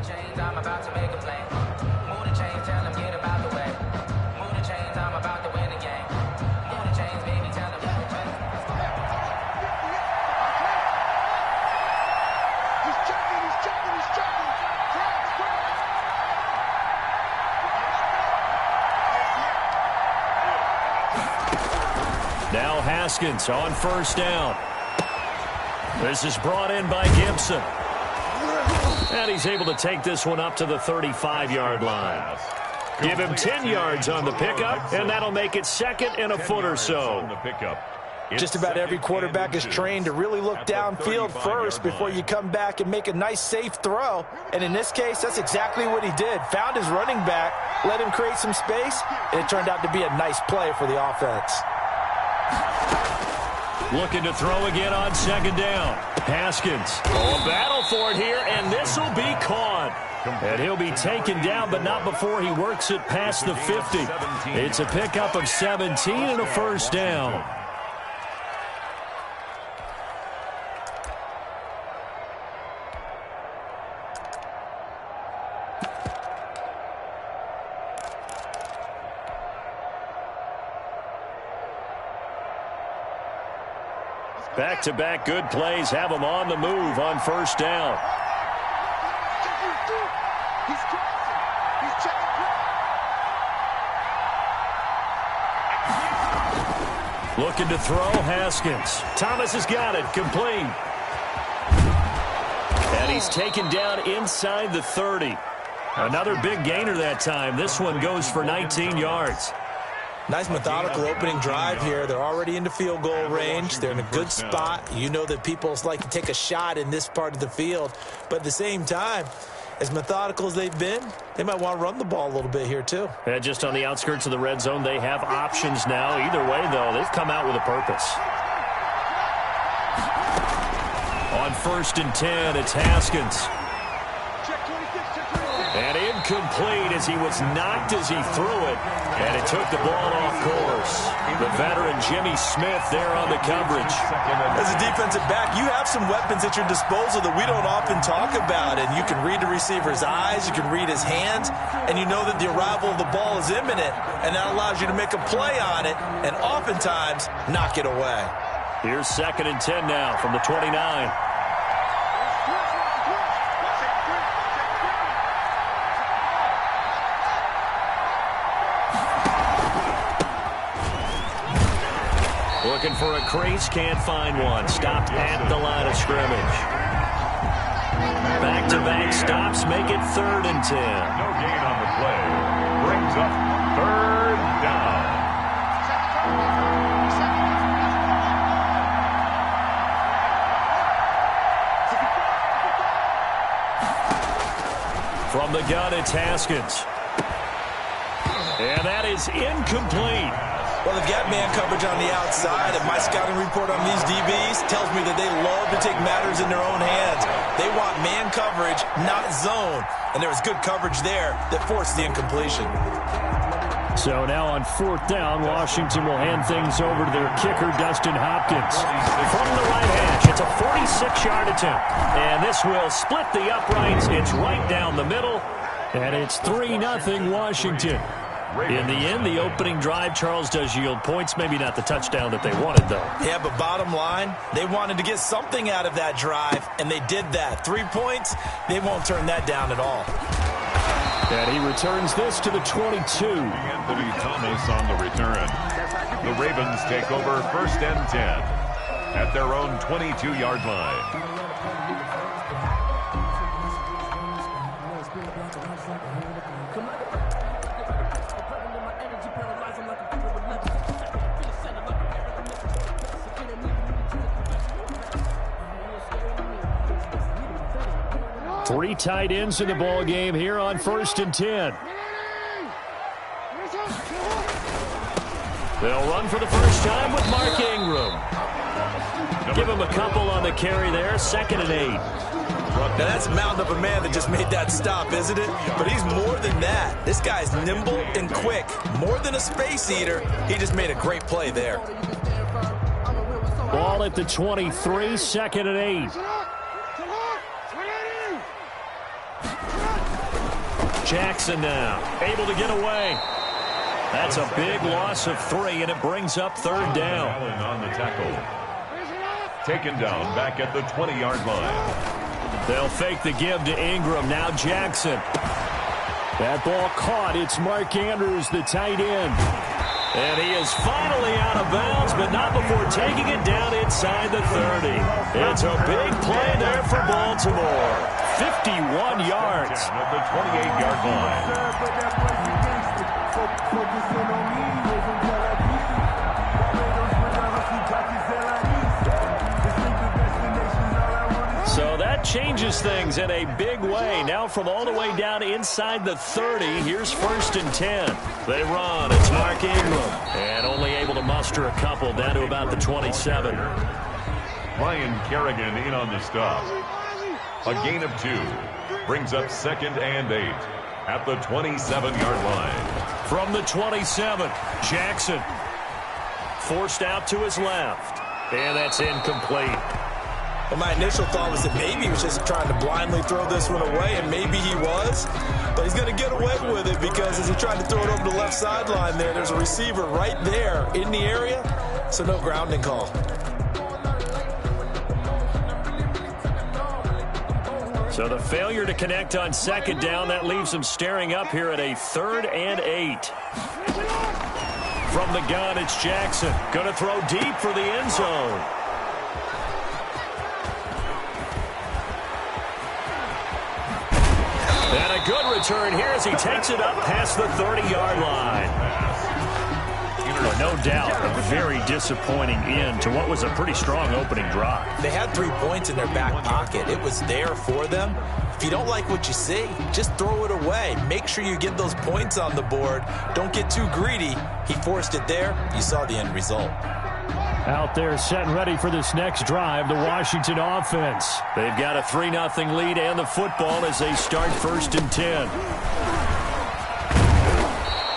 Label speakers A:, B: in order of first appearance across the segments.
A: chains, I'm about to make a play. Move the chains, tell them get about the way. Move the chains, I'm about to win the game. Move the chains, baby, tell them move the chains.
B: He's checking.
C: Now Haskins on first down. This is brought in by Gibson. And he's able to take this one up to the 35-yard line. Give him 10 yards on the pickup, and that'll make it second and a foot or so.
D: Just about every quarterback is trained to really look downfield first before you come back and make a nice, safe throw. And in this case, that's exactly what he did. Found his running back, let him create some space, and it turned out to be a nice play for the offense.
C: Looking to throw again on second down. Haskins. Oh, a battle for it here, and this will be caught. And he'll be taken down, but not before he works it past the 50. It's a pickup of 17 and a first down. Back-to-back good plays have him on the move on first down. Looking to throw, Haskins. Thomas has got it, complete. And he's taken down inside the 30. Another big gainer that time. This one goes for 19 yards.
D: Nice methodical opening drive here. They're already into field goal range. They're in a good spot. You know that people like to take a shot in this part of the field. But at the same time, as methodical as they've been, they might want to run the ball a little bit here too.
C: And just on the outskirts of the red zone, they have options now. Either way, though, they've come out with a purpose. On 1st and 10, it's Haskins. And incomplete as he was knocked as he threw it. And it took the ball off course. The veteran Jimmy Smith there on the coverage.
D: As a defensive back, you have some weapons at your disposal that we don't often talk about. And you can read the receiver's eyes, you can read his hands, and you know that the arrival of the ball is imminent. And that allows you to make a play on it and oftentimes knock it away.
C: Here's 2nd and 10 now from the 29. Looking for a crease, can't find one. Stopped at the line of scrimmage. Back-to-back stops make it 3rd and 10.
E: No gain on the play. Brings up 3rd down.
C: From the gun, it's Haskins. And that is incomplete.
D: Well, they've got man coverage on the outside, and my scouting report on these DBs tells me that they love to take matters in their own hands. They want man coverage, not zone. And there was good coverage there that forced the incompletion.
C: So now on 4th down, Washington will hand things over to their kicker, Dustin Hopkins. From the right hash, it's a 46-yard attempt. And this will split the uprights. It's right down the middle. And it's 3-0 Washington. In the end, the opening drive, Charles, does yield points. Maybe not the touchdown that they wanted, though.
D: Yeah, but bottom line, they wanted to get something out of that drive, and they did that. 3 points, they won't turn that down at all.
C: And he returns this to the 22.
E: Anthony Thomas on the return. The Ravens take over 1st and 10 at their own 22-yard line.
C: Three tight ends in the ball game here on 1st and 10. They'll run for the first time with Mark Ingram. Give him a couple on the carry there. 2nd and 8.
D: Now, that's a mountain of a man that just made that stop, isn't it? But he's more than that. This guy's nimble and quick. More than a space eater. He just made a great play there.
C: Ball at the 23, 2nd and 8. Jackson now, able to get away. That's a big loss of 3, and it brings up third down.
E: Allen on the tackle. Taken down back at the 20-yard line.
C: They'll fake the give to Ingram. Now Jackson. That ball caught. It's Mark Andrews, the tight end. And he is finally out of bounds, but not before taking it down inside the 30. It's a big play there for Baltimore. 51 yards.
E: At the 28-yard line.
C: So that changes things in a big way. Now from all the way down inside the 30, here's 1st and 10. They run. It's Mark Ingram. And only able to muster a couple down to about the 27.
E: Ryan Kerrigan in on the stop. A gain of 2. Brings up 2nd and 8 at the 27-yard line.
C: From the 27, Jackson forced out to his left. And that's incomplete.
D: Well, my initial thought was that maybe he was just trying to blindly throw this one away, and maybe he was. But he's going to get away with it because as he tried to throw it over the left sideline there's a receiver right there in the area, so no grounding call.
C: So the failure to connect on 2nd down, that leaves him staring up here at a 3rd and 8. From the gun, it's Jackson. Going to throw deep for the end zone. And a good return here as he takes it up past the 30-yard line. No doubt a very disappointing end to what was a pretty strong opening drive.
D: They had 3 points in their back pocket. It was there for them. If you don't like what you see, just throw it away. Make sure you get those points on the board. Don't get too greedy. He forced it there. You saw the end result.
C: Out there set and ready for this next drive, the Washington offense. They've got a 3-0 lead and the football as they start 1st and 10.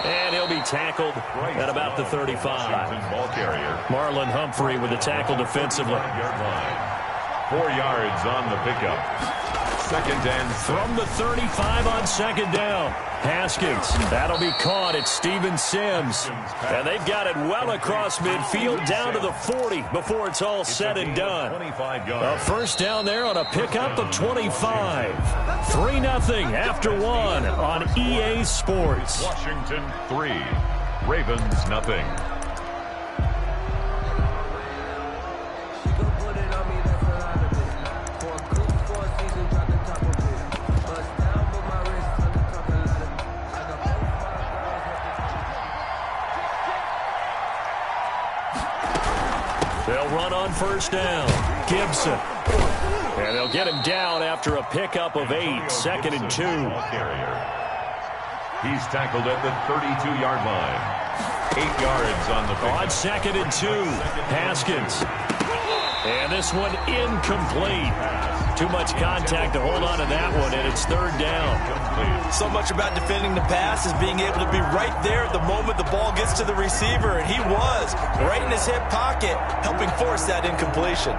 C: And he'll be tackled at about the 35.
E: Ball carrier.
C: Marlon Humphrey with the tackle defensively.
E: 4 yards on the pickup. 2nd and 6.
C: From the 35 on 2nd down. Haskins. That'll be caught. It's Steven Sims. And they've got it well across midfield down to the 40 before it's all said and done. A 1st down there on a pickup of 25. 3-0 after 1 on EA Sports.
E: Washington 3. Ravens nothing.
C: They'll run on 1st down. Gibson. And they'll get him down after a pickup of 8. 2nd and 2.
E: He's tackled at the 32-yard line. 8 yards on the pickup.
C: On 2nd and 2. Haskins. And this one incomplete. Too much contact to hold on to that one, and it's 3rd down.
D: So much about defending the pass is being able to be right there at the moment the ball gets to the receiver, and he was right in his hip pocket, helping force that incompletion.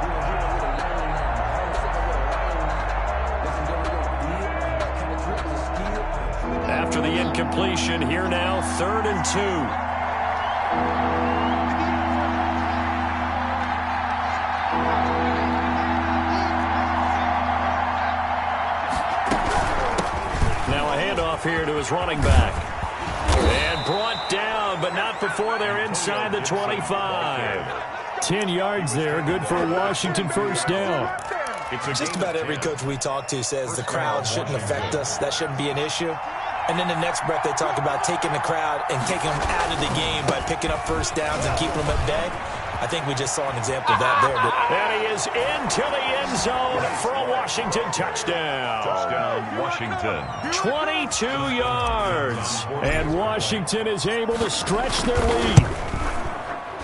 C: After the incompletion, here now, 3rd and 2. Here to his running back. And brought down, but not before they're inside the 25. 10 yards there, good for a Washington 1st down.
D: Just about every coach we talk to says the crowd shouldn't affect us. That shouldn't be an issue. And then the next breath they talk about taking the crowd and taking them out of the game by picking up 1st downs and keeping them at bay. I think we just saw an example of that there.
C: And he is into the end zone for a Washington touchdown.
E: Touchdown, Washington.
C: 22 yards. And Washington is able to stretch their lead.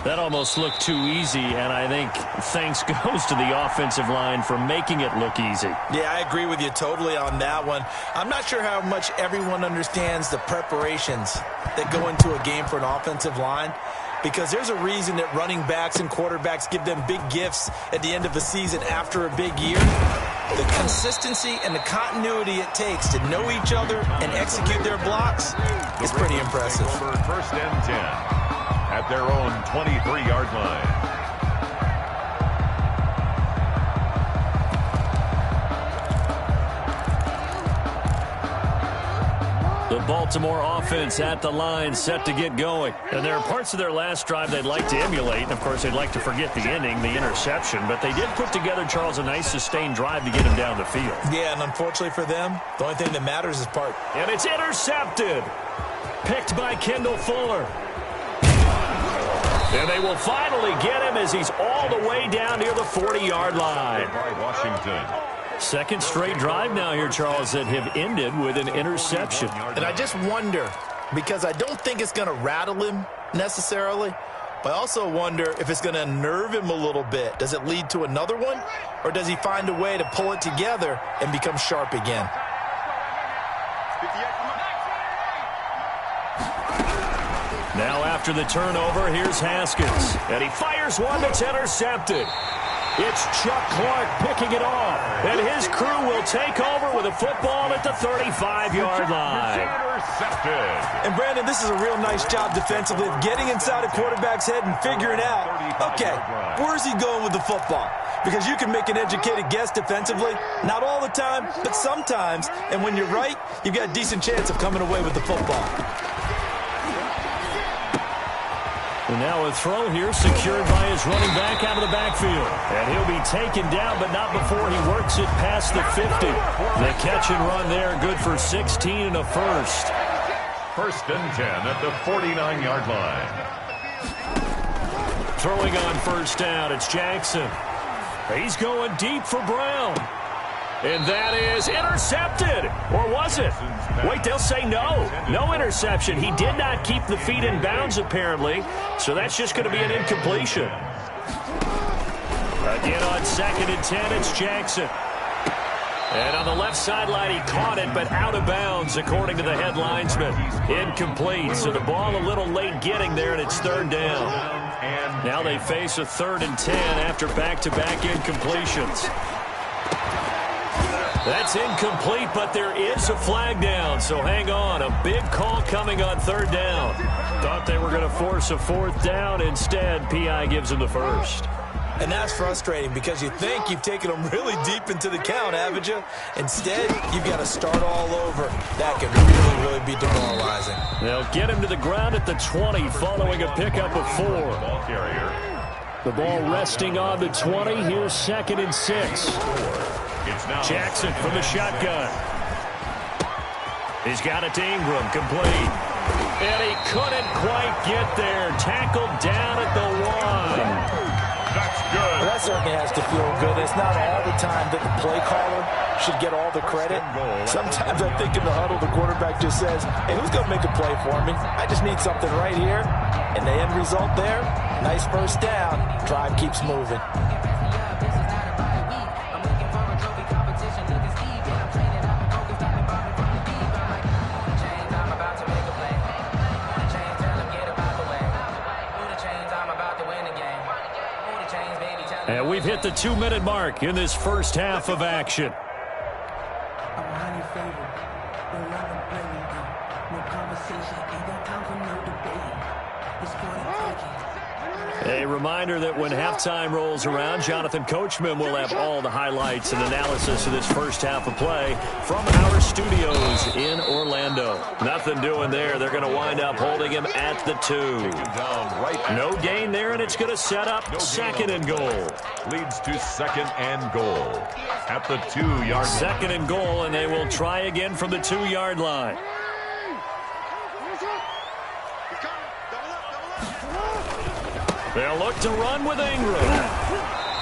C: That almost looked too easy, and I think thanks goes to the offensive line for making it look easy.
D: Yeah, I agree with you totally on that one. I'm not sure how much everyone understands the preparations that go into a game for an offensive line, because there's a reason that running backs and quarterbacks give them big gifts at the end of the season after a big year. The consistency and the continuity it takes to know each other and execute their blocks is pretty impressive.
E: First and 10 at their own 23-yard line.
C: The Baltimore offense at the line, set to get going. And there are parts of their last drive they'd like to emulate. And, of course, they'd like to forget the ending, the interception. But they did put together, Charles, a nice sustained drive to get him down the field.
D: Yeah, and unfortunately for them, the only thing that matters is part.
C: And it's intercepted. Picked by Kendall Fuller. And they will finally get him as he's all the way down near the 40-yard line.
E: By Washington.
C: Second straight drive now here, Charles, that have ended with an interception.
D: And I just wonder, because I don't think it's going to rattle him necessarily, but I also wonder if it's going to unnerve him a little bit. Does it lead to another one, or does he find a way to pull it together and become sharp again?
C: Now after the turnover, here's Haskins. And he fires one that's intercepted. It's Chuck Clark picking it off. And his crew will take over with a football at the 35-yard line.
E: Intercepted.
D: And, Brandon, this is a real nice job defensively of getting inside a quarterback's head and figuring out, okay, where's he going with the football? Because you can make an educated guess defensively, not all the time, but sometimes. And when you're right, you've got a decent chance of coming away with the football.
C: And now a throw here secured by his running back out of the backfield. And he'll be taken down, but not before he works it past the 50. The catch and run there, good for 16 and a first.
E: First and 10 at the 49-yard line.
C: Throwing on first down, it's Jackson. He's going deep for Brown. And that is intercepted. Or was it? Wait, they'll say no. No interception. He did not keep the feet in bounds, apparently. So that's just going to be an incompletion. Again on second and 10, it's Jackson. And on the left sideline, he caught it, but out of bounds, according to the head linesman. Incomplete. So the ball a little late getting there, and it's third down. Now they face a 3rd and 10 after back-to-back incompletions. That's incomplete, but there is a flag down, so hang on. A big call coming on third down. Thought they were going to force a 4th down. Instead, P.I. gives them the first.
D: And that's frustrating because you think you've taken them really deep into the count, haven't you? Instead, you've got to start all over. That could really be demoralizing.
C: They'll get him to the ground at the 20 following a pickup of 4.
E: Ball carrier.
C: The ball resting on the 20. Here's 2nd and 6. Jackson from the shotgun. He's got it to Ingram, complete. And he couldn't quite get there. Tackled down at the 1.
E: That's good.
D: Well, that certainly has to feel good. It's not all the time that the play caller should get all the credit. Sometimes I think in the huddle, the quarterback just says, hey, who's going to make a play for me? I just need something right here. And the end result there, nice first down. Drive keeps moving.
C: And we've hit the 2-minute mark in this first half of action. A reminder that when halftime rolls around, Jonathan Coachman will have all the highlights and analysis of this first half of play from our studios in Orlando. Nothing doing there. They're going to wind up holding him at the 2. No gain there, and it's going to set up 2nd and goal.
E: Leads to 2nd and goal at the 2-yard line.
C: 2nd and goal, and they will try again from the 2-yard line. They'll look to run with Ingram.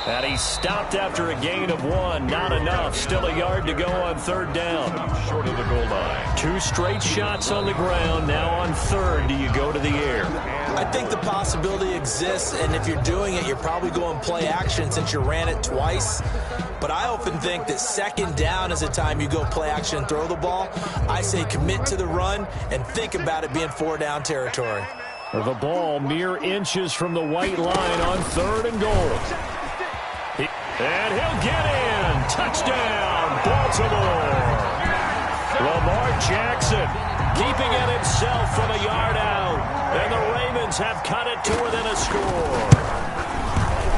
C: And he stopped after a gain of 1. Not enough. Still a yard to go on 3rd down.
E: Short of the goal line.
C: 2 straight shots on the ground. Now on 3rd, do you go to the air?
D: I think the possibility exists, and if you're doing it, you're probably going play action since you ran it twice. But I often think that 2nd down is the time you go play action and throw the ball. I say commit to the run and think about it being 4-down territory.
C: The ball mere inches from the white line on 3rd and goal. And he'll get in. touchdown, Baltimore. Lamar Jackson keeping it himself from a yard out. And the Ravens have cut it to within a score.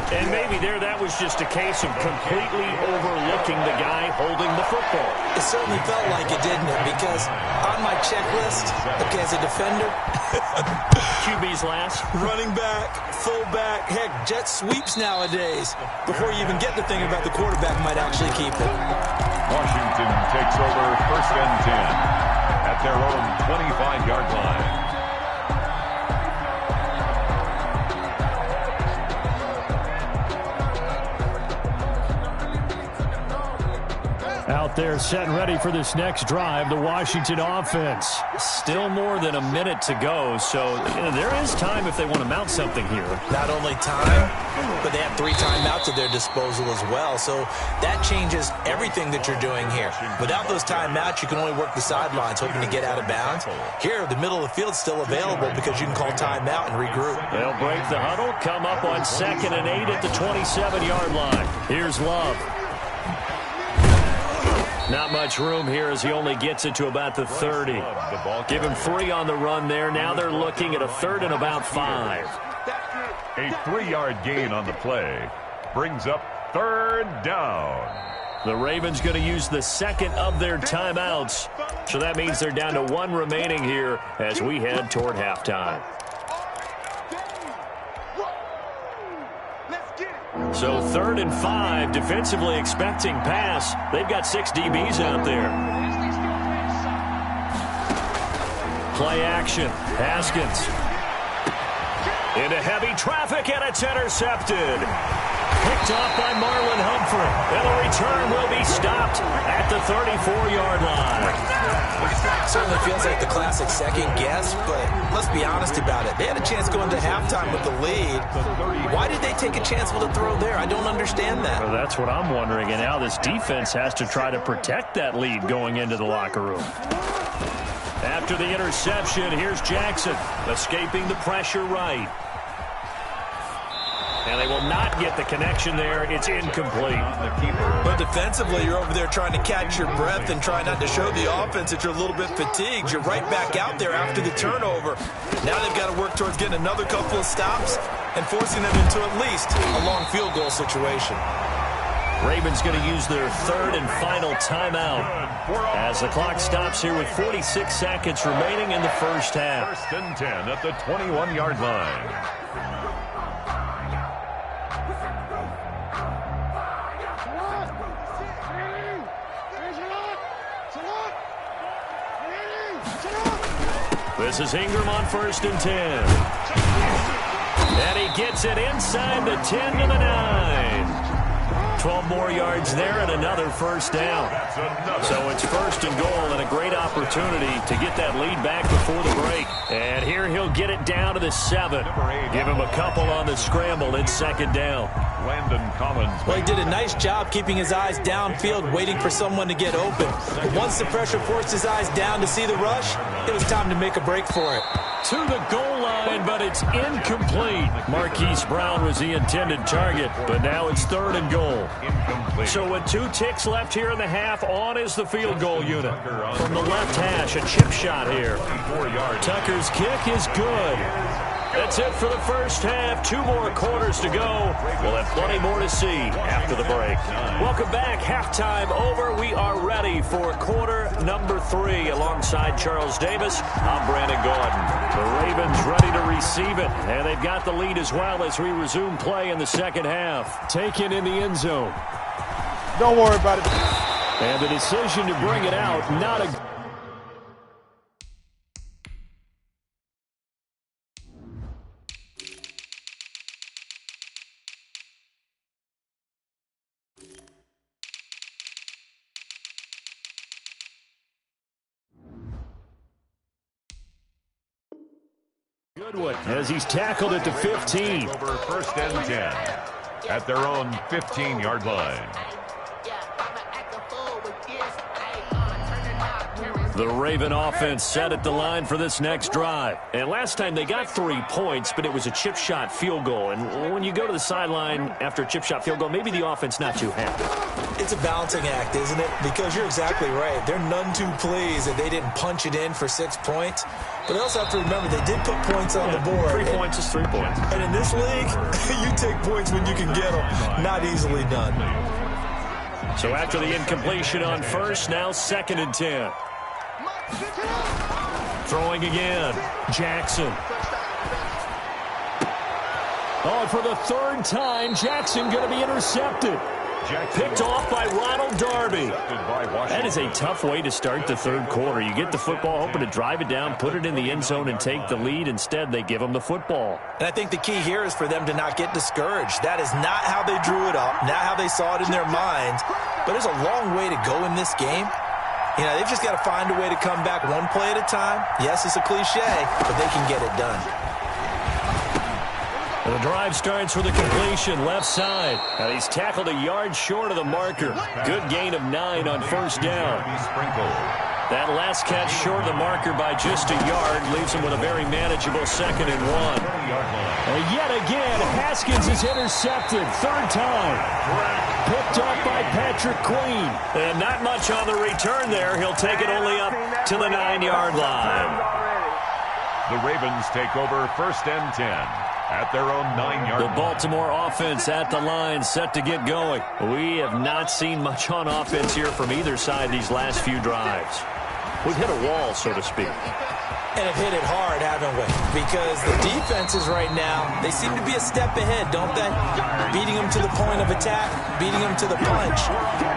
C: And maybe there that was just a case of completely overlooking the guy holding the football.
D: It certainly felt like it, didn't it? Because on my checklist, okay, as a defender,
C: QB's last.
D: running back, fullback, heck, jet sweeps nowadays. Before you even get to thinking about the quarterback might actually keep it.
E: Washington takes over 1st and 10 at their own 25-yard line.
C: Out there set and ready for this next drive, the Washington offense. Still more than a minute to go, so there is time if they want to mount something here.
D: Not only time, but they have 3 timeouts at their disposal as well, so that changes everything that you're doing here. Without those timeouts, you can only work the sidelines, hoping to get out of bounds. Here, the middle of the field is still available because you can call timeout and regroup.
C: They'll break the huddle, come up on 2nd and 8 at the 27-yard line. Here's Love. Not much room here as he only gets it to about the 30. Give him 3 on the run there. Now they're looking at a 3rd and about 5.
E: A 3-yard gain on the play brings up 3rd down.
C: The Ravens going to use the 2nd of their timeouts. So that means they're down to 1 remaining here as we head toward halftime. So 3rd and 5, defensively expecting pass. They've got 6 DBs out there. Play action. Haskins. Into heavy traffic, and it's intercepted. Picked off by Marlon Humphrey. And the return will be stopped at the 34-yard line.
D: Certainly feels like the classic second guess, but let's be honest about it. They had a chance going to halftime with the lead. Why did they take a chance with a throw there? I don't understand that.
C: Well, that's what I'm wondering. And now this defense has to try to protect that lead going into the locker room. After the interception, here's Jackson escaping the pressure right. And they will not get the connection there. It's incomplete.
D: But defensively, you're over there trying to catch your breath and try not to show the offense that you're a little bit fatigued. You're right back out there after the turnover. Now they've got to work towards getting another couple of stops and forcing them into at least a long field goal situation.
C: Ravens going to use their 3rd and final timeout as the clock stops here with 46 seconds remaining in the first half.
E: 1st and 10 at the 21-yard line.
C: This is Ingram on 1st and 10. And he gets it inside the 10 to the 9. 12 more yards there and another 1st down. So it's 1st and goal and a great opportunity to get that lead back before the break. And here he'll get it down to the 7. Give him a couple on the scramble. It's 2nd down.
E: Landon Collins.
D: Well, he did a nice job keeping his eyes downfield, waiting for someone to get open. But once the pressure forced his eyes down to see the rush, it was time to make a break for it.
C: To the goal line, but it's incomplete. Marquise Brown was the intended target, but now it's 3rd and goal.
E: Incomplete.
C: So with 2 ticks left here in the half, on is the field goal unit. From the left hash, a chip shot here.
E: 4 yards.
C: Tucker's kick is good. That's it for the first half. 2 more quarters to go. We'll have plenty more to see after the break. Welcome back. Halftime over. We are ready for quarter number 3 alongside Charles Davis. I'm Brandon Gordon. The Ravens ready to receive it, and they've got the lead as well as we resume play in the second half. Taken in the end zone.
B: Don't worry about it.
C: And the decision to bring it out, not a... Goodwin as he's tackled at the 15.
E: Over 1st and 10 at their own 15-yard line.
C: The Raven offense set at the line for this next drive. And last time they got 3 points, but it was a chip shot field goal. And when you go to the sideline after a chip shot field goal, maybe the offense not too happy.
D: It's a balancing act, isn't it? Because you're exactly right. They're none too pleased that they didn't punch it in for 6 points. But they also have to remember they did put points on the board.
C: 3 points is 3 points.
D: And in this league, you take points when you can get them. Not easily done.
C: So after the incompletion on first, now 2nd and 10. Throwing again. Jackson. Oh, for the 3rd time, Jackson going to be intercepted. Picked off by Ronald Darby. That is a tough way to start the 3rd quarter. You get the football, hoping to drive it down, put it in the end zone, and take the lead. Instead, they give them the football.
D: And I think the key here is for them to not get discouraged. That is not how they drew it up, not how they saw it in their minds. But there's a long way to go in this game. You know, they've just got to find a way to come back one play at a time. Yes, it's a cliche, but they can get it done.
C: And the drive starts with a completion left side. Now he's tackled a yard short of the marker. Good gain of 9 on first down. That last catch short of the marker by just a yard leaves him with a very manageable 2nd and 1. And yet again, Haskins is intercepted. 3rd time. Picked up by Patrick Queen. And not much on the return there. He'll take it only up to the 9-yard line.
E: The Ravens take over 1st and 10 at their own 9-yard line.
C: The Baltimore offense at the line, set to get going. We have not seen much on offense here from either side these last few drives. We've hit a wall, so to speak.
D: And have hit it hard, haven't we? Because the defenses right now, they seem to be a step ahead, don't they? Beating them to the point of attack, beating them to the punch.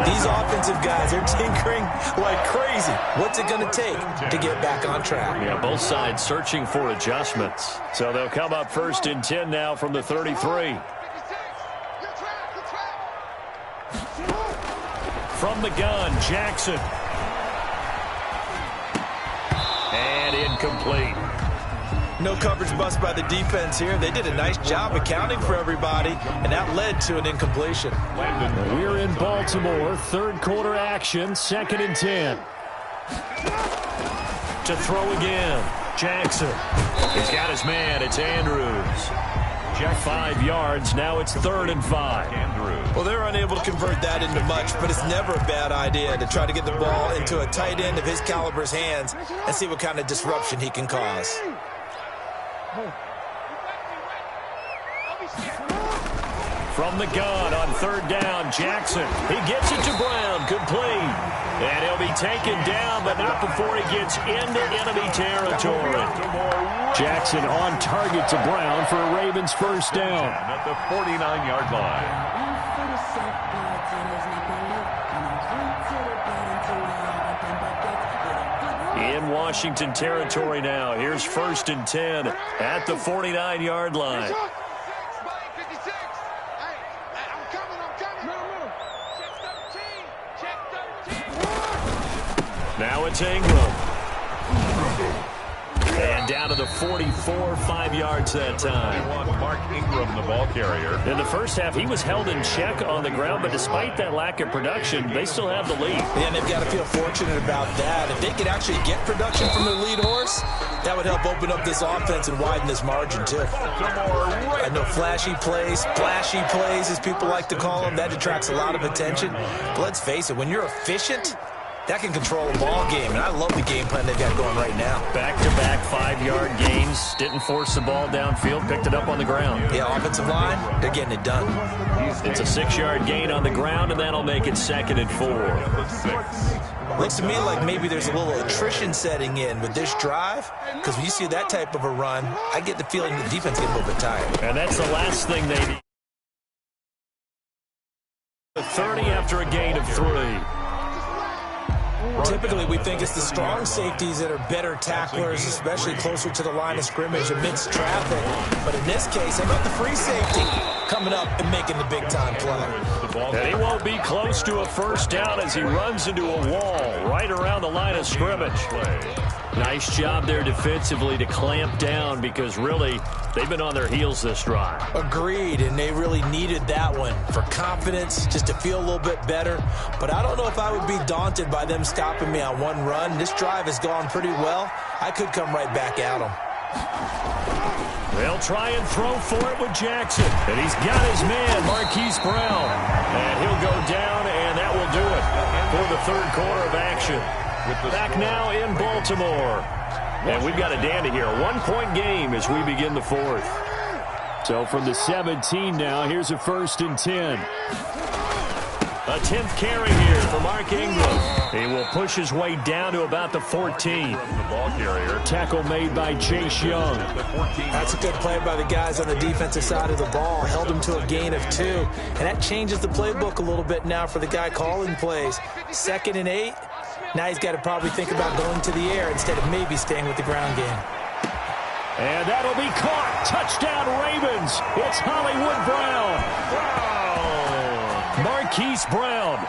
D: These offensive guys, they're tinkering like crazy. What's it going to take to get back on track?
C: Yeah, both sides searching for adjustments. So they'll come up 1st and 10 now from the 33. From the gun, Jackson. And incomplete.
D: No coverage bust by the defense here. They did a nice job accounting for everybody, and that led to an incompletion.
C: We're in Baltimore. 3rd quarter action, 2nd and 10. To throw again. Jackson. He's got his man. It's Andrews. 5 yards. Now it's 3rd and 5.
D: Well, they're unable to convert that into much, but it's never a bad idea to try to get the ball into a tight end of his caliber's hands and see what kind of disruption he can cause.
C: From the gun on 3rd down, Jackson. He gets it to Brown, complete. And he'll be taken down, but not before he gets into enemy territory. Jackson on target to Brown for a Ravens 1st down.
E: At the 49-yard line.
C: In Washington territory now. Here's 1st and 10 at the 49-yard line. Now it's Ingram. And down to the 44, 5 yards that time.
E: Mark Ingram, the ball carrier.
C: In the first half, he was held in check on the ground, but despite that lack of production, they still have the lead.
D: And they've got to feel fortunate about that. If they could actually get production from their lead horse, that would help open up this offense and widen this margin, too. I know flashy plays, splashy plays, as people like to call them, that attracts a lot of attention. But let's face it, when you're efficient, that can control a ball game, and I love the game plan they've got going right now.
C: Back-to-back 5-yard gains. Didn't force the ball downfield. Picked it up on the ground.
D: Yeah, offensive line, they're getting it done.
C: It's a 6-yard gain on the ground, and that'll make it 2nd and 4.
D: Looks to me like maybe there's a little attrition setting in with this drive, because when you see that type of a run, I get the feeling the defense gets a little bit tired.
C: And that's the last thing they need. 30 after a gain of 3.
D: Typically, we think it's the strong safeties that are better tacklers, especially closer to the line of scrimmage amidst traffic. But in this case, how about the free safety? coming up and making the big-time play.
C: And he won't be close to a first down as he runs into a wall right around the line of scrimmage. Nice job there defensively to clamp down because really they've been on their heels this drive.
D: Agreed, and they really needed that one for confidence, just to feel a little bit better. But I don't know if I would be daunted by them stopping me on one run. This drive has gone pretty well. I could come right back at them.
C: They'll try and throw for it with Jackson. And he's got his man, Marquise Brown. And he'll go down, and that will do it for the third quarter of action. Back now in Baltimore. And we've got a dandy here. A one-point game as we begin the fourth. So from the 17 now, here's a 1st and 10. A 10th carry here for Mark Ingram. He will push his way down to about the 14. Tackle made by Chase Young.
D: That's a good play by the guys on the defensive side of the ball. Held him to a gain of 2. And that changes the playbook a little bit now for the guy calling plays. 2nd and 8. Now he's got to probably think about going to the air instead of maybe staying with the ground game.
C: And that'll be caught. Touchdown Ravens. It's Hollywood Brown. Marquise Brown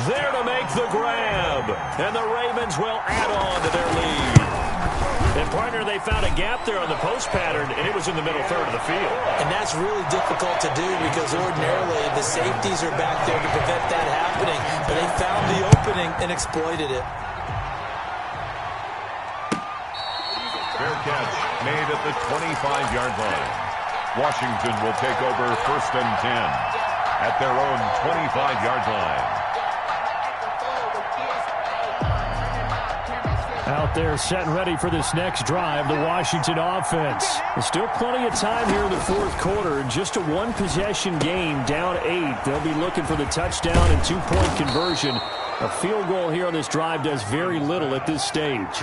C: there to make the grab. And the Ravens will add on to their lead. And partner, they found a gap there on the post pattern, and it was in the middle third of the field.
D: And that's really difficult to do because ordinarily the safeties are back there to prevent that happening. But they found the opening and exploited it.
E: Fair catch made at the 25-yard line. Washington will take over 1st and 10 at their own 25-yard line.
C: Out there set and ready for this next drive, the Washington offense. There's still plenty of time here in the fourth quarter. Just a one-possession game, down 8. They'll be looking for the touchdown and 2-point conversion. A field goal here on this drive does very little at this stage.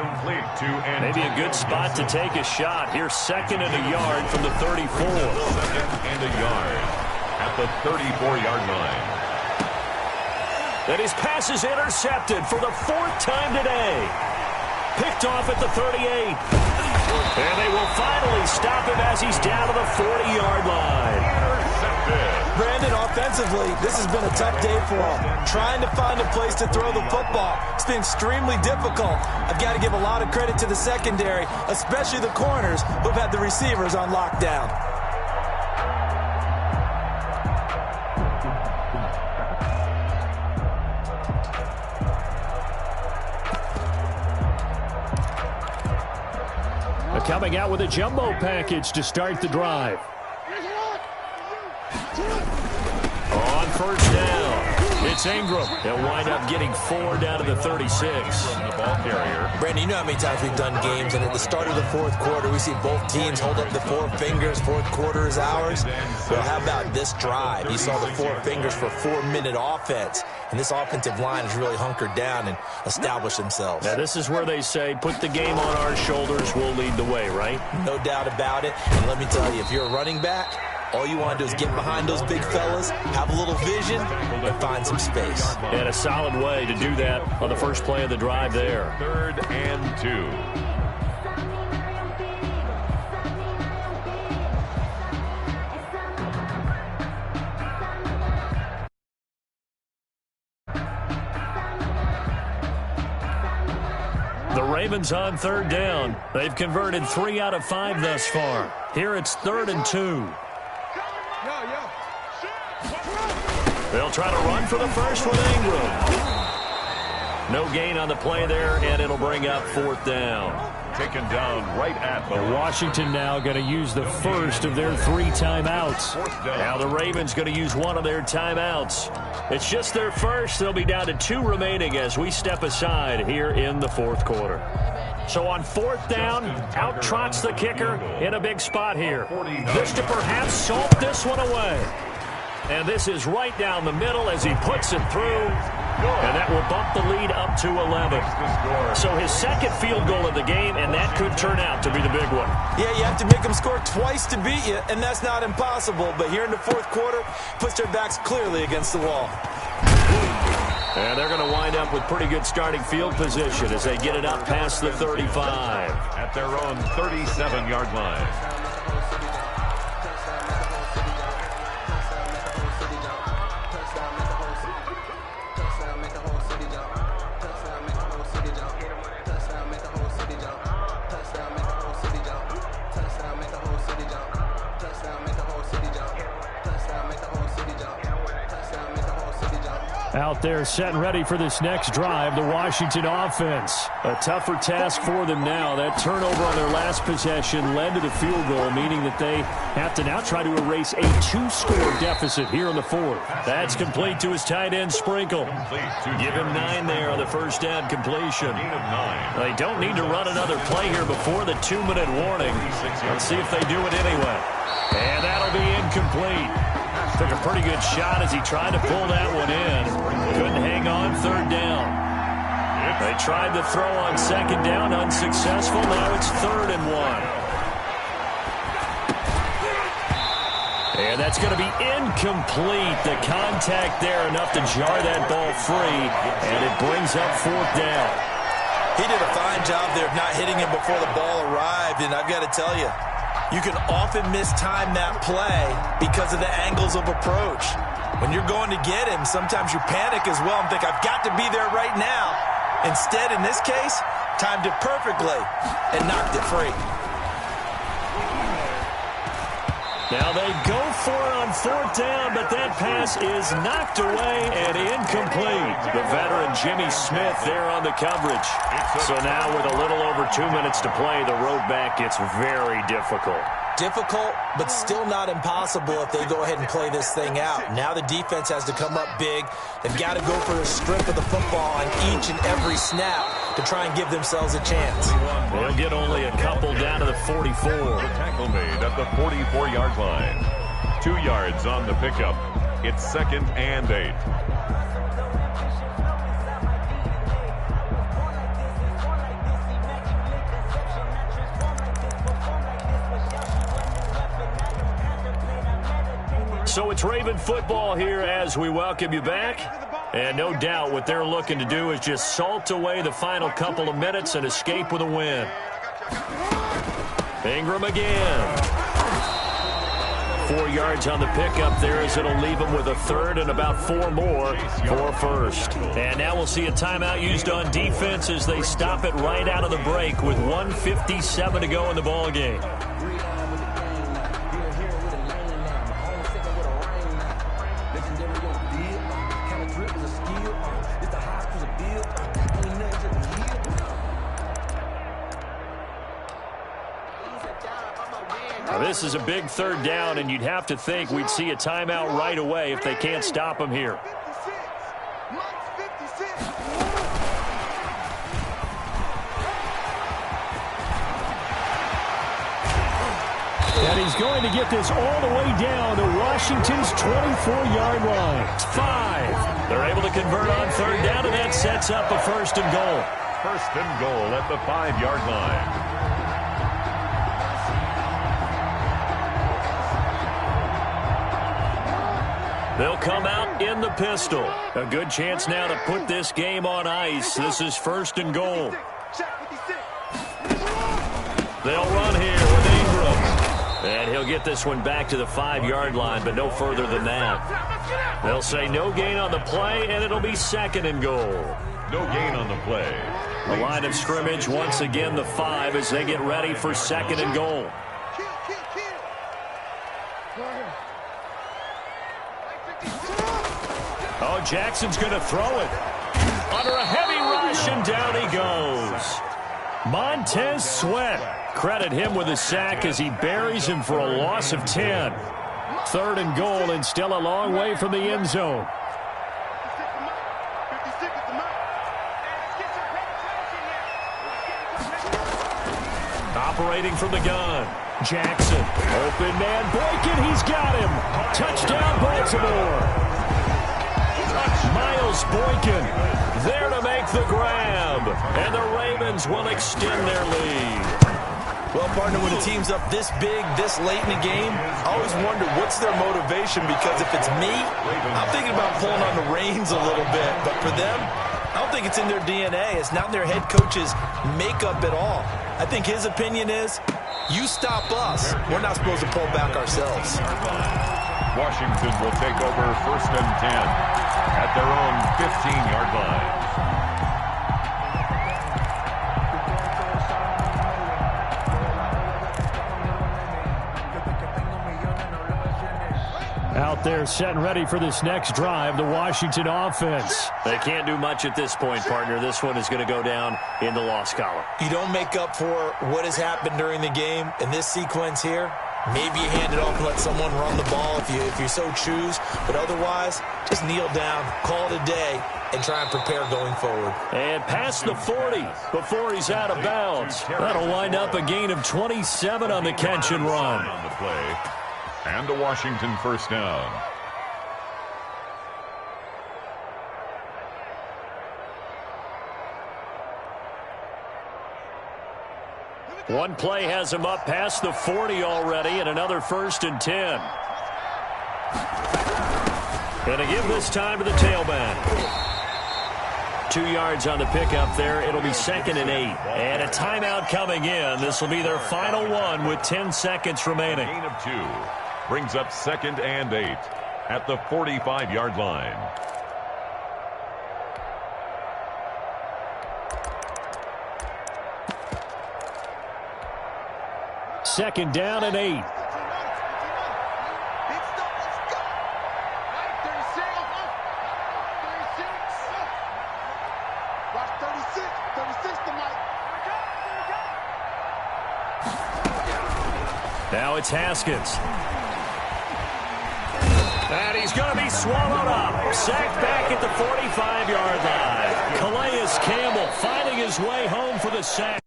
C: Maybe a good spot to take a shot. Here's 2nd and a yard from the 34.
E: 2nd and a yard at the 34-yard line.
C: And his pass is intercepted for the 4th time today. Picked off at the 38. And they will finally stop him as he's down to the 40-yard line.
D: Brandon, offensively, this has been a tough day for him. Trying to find a place to throw the football. It's been extremely difficult. I've got to give a lot of credit to the secondary, especially the corners who've had the receivers on lockdown.
C: Coming out with a jumbo package to start the drive. On 1st down, it's Ingram. They'll wind up getting 4 down to the 36.
E: The ball carrier.
D: Brandon, you know how many times we've done games, and at the start of the fourth quarter, we see both teams hold up the 4 fingers. Fourth quarter is ours. Well, how about this drive? You saw the 4 fingers for 4-minute offense. And this offensive line has really hunkered down and established themselves.
C: Now, this is where they say, put the game on our shoulders, we'll lead the way, right?
D: No doubt about it. And let me tell you, if you're a running back, all you want to do is get behind those big fellas, have a little vision, and find some space.
C: And a solid way to do that on the first play of the drive there.
E: 3rd and 2.
C: The Ravens on 3rd down. They've converted 3 out of 5 thus far. Here it's 3rd and 2. They'll try to run for the first with Ingram. No gain on the play there, and it'll bring up 4th down.
E: Taken down right at the
C: Washington now going to use the first of their 3 timeouts. Now the Ravens going to use one of their timeouts. It's just their first. They'll be down to 2 remaining as we step aside here in the fourth quarter. So on 4th down, out trots the kicker in a big spot here. This to perhaps salt this one away. And this is right down the middle as he puts it through. And that will bump the lead up to 11. So his 2nd field goal of the game, and that could turn out to be the big one.
D: Yeah, you have to make them score twice to beat you, and that's not impossible. But here in the fourth quarter, puts their backs clearly against the wall.
C: And they're going to wind up with pretty good starting field position as they get it up past the 35.
E: At their own 37-yard line.
C: Out there setting ready for this next drive, the Washington offense. A tougher task for them now. That turnover on their last possession led to the field goal, meaning that they have to now try to erase a 2-score deficit here in the fourth. That's complete to his tight end, Sprinkle. Give him 9 there on the first down completion. They don't need to run another play here before the 2-minute warning. Let's see if they do it anyway. And that'll be incomplete. Took a pretty good shot as he tried to pull that one in. Couldn't hang on third down. They tried to throw on second down, unsuccessful. Now it's 3rd and 1. And that's going to be incomplete. The contact there enough to jar that ball free, and it brings up 4th down.
D: He did a fine job there of not hitting him before the ball arrived, and I've got to tell you, you can often mistime that play because of the angles of approach. When you're going to get him, sometimes you panic as well and think, I've got to be there right now. Instead, in this case, timed it perfectly and knocked it free.
C: Now they go for it on 4th down, but that pass is knocked away and incomplete. The veteran Jimmy Smith there on the coverage. So now with a little over 2 minutes to play, the road back gets very difficult.
D: Difficult, but still not impossible if they go ahead and play this thing out. Now the defense has to come up big. They've got to go for a strip of the football on each and every snap to try and give themselves a chance.
C: They'll get only a couple down to the 44.
E: The tackle made at the 44-yard line. 2 yards on the pickup. It's 2nd and 8.
C: So it's Raven football here as we welcome you back. And no doubt what they're looking to do is just salt away the final couple of minutes and escape with a win. Ingram again. 4 yards on the pickup there as it'll leave them with a 3rd and about 4 more for 1st. And now we'll see a timeout used on defense as they stop it right out of the break with 1:57 to go in the ballgame. This is a big 3rd down, and you'd have to think we'd see a timeout right away if they can't stop him here. And he's going to get this all the way down to Washington's 24-yard line. It's 5. They're able to convert on 3rd down, and that sets up a 1st and goal.
E: 1st and goal at the 5-yard line.
C: They'll come out in the pistol. A good chance now to put this game on ice. This is 1st and goal. They'll run here with Ingram. And he'll get this one back to the 5-yard line, but no further than that. They'll say no gain on the play, and it'll be 2nd and goal.
E: No gain on the play.
C: The line of scrimmage, once again, the 5 as they get ready for 2nd and goal. Oh, Jackson's going to throw it. Under a heavy rush, and down he goes. Montez Sweat. Credit him with a sack as he buries him for a loss of 10. 3rd and goal, and still a long way from the end zone. Operating from the gun. Jackson. Open man. Boykin, he's got him. Touchdown, Baltimore. Miles Boykin there to make the grab. And the Ravens will extend their lead.
D: Well, partner, when a team's up this big, this late in the game, I always wonder what's their motivation, because if it's me, I'm thinking about pulling on the reins a little bit. But for them, I don't think it's in their DNA. It's not in their head coach's makeup at all. I think his opinion is, you stop us, we're not supposed to pull back ourselves.
E: Washington will take over 1st and 10 at their own 15-yard line.
C: Out there setting ready for this next drive, the Washington offense. They can't do much at this point, partner. This one is going to go down in the loss column.
D: You don't make up for what has happened during the game in this sequence here. Maybe you hand it off and let someone run the ball if you so choose. But otherwise, just kneel down, call it a day, and try and prepare going forward.
C: And past the 40 before he's out of bounds. That'll wind up a gain of 27 on the catch and run.
E: On the play. And a Washington first down.
C: One play has him up past the 40 already, and another 1st and 10. And to give this time to the tailback. 2 yards on the pickup there. It'll be 2nd and 8. And a timeout coming in. This will be their final one with 10 seconds remaining.
E: Gain of 2 brings up 2nd and 8 at the 45-yard line.
C: Second down and 8. Now it's Haskins. And he's going to be swallowed up. Sacked back at the 45-yard line. Calais Campbell finding his way home for the sack.